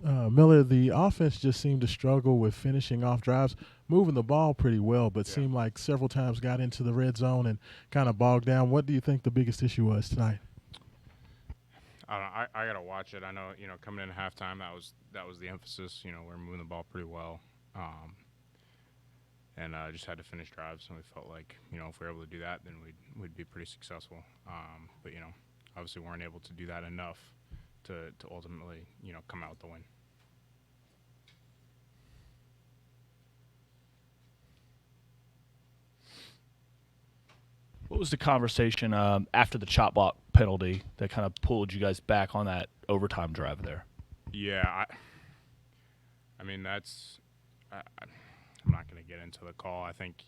Miller, the offense just seemed to struggle with finishing off drives, moving the ball pretty well, but Yeah. seemed like several times got into the red zone and kind of bogged down. What do you think the biggest issue was tonight? I don't know. I gotta watch it. I know, coming in at halftime, that was the emphasis. We're moving the ball pretty well, and just had to finish drives. And we felt like, if we are able to do that, then we'd be pretty successful. But obviously weren't able to do that enough to ultimately, come out with the win. What was the conversation after the chop block penalty that kind of pulled you guys back on that overtime drive there? Yeah, I mean I'm not going to get into the call. I think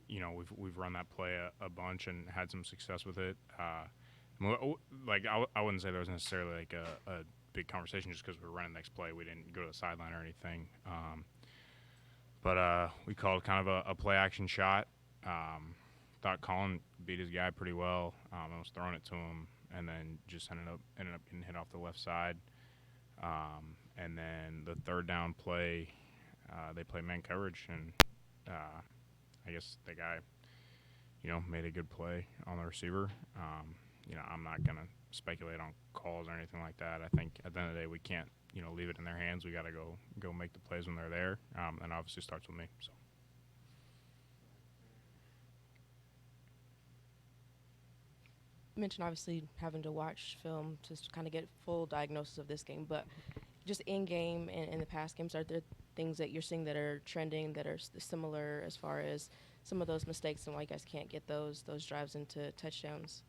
we've run that play a bunch and had some success with it. Like I wouldn't say there was necessarily like a big conversation just because we were running the next play. We didn't go to the sideline or anything. But we called kind of a play action shot. Thought Colin beat his guy pretty well. I was throwing it to him, and then just ended up getting hit off the left side. And then the third down play, they play man coverage, and I guess the guy, made a good play on the receiver. I'm not gonna speculate on calls or anything like that. I think at the end of the day, we can't, leave it in their hands. We got to go make the plays when they're there, and obviously starts with me. So. You mentioned obviously having to watch film to kind of get full diagnosis of this game, but just in game and in the past games, are there things that you're seeing that are trending that are similar as far as some of those mistakes and why you guys can't get those drives into touchdowns?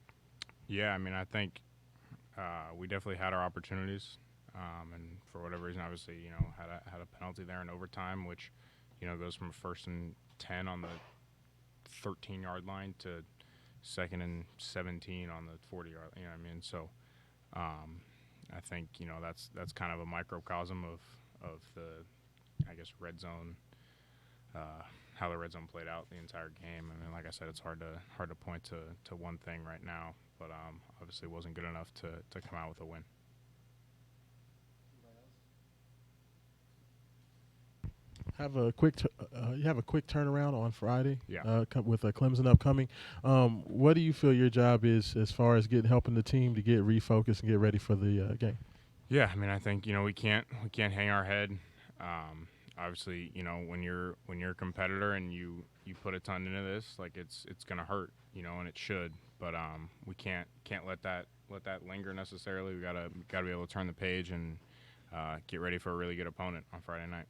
Yeah, I mean, I think we definitely had our opportunities, and for whatever reason, obviously, had a penalty there in overtime, which, goes from 1st and 10 on the 13-yard line to 2nd and 17 on the 40-yard. You know what I mean? So, I think that's kind of a microcosm of the, I guess, red zone. How the red zone played out the entire game. I mean, like I said, it's hard to point to one thing right now, but obviously wasn't good enough to come out with a win. You have a quick turnaround on Friday. Yeah. With Clemson upcoming. What do you feel your job is as far as helping the team to get refocused and get ready for the game? Yeah, I mean, I think we can't hang our head. Obviously, when you're a competitor and you put a ton into this, like it's gonna hurt, and it should. But we can't let that linger necessarily. We gotta be able to turn the page and get ready for a really good opponent on Friday night.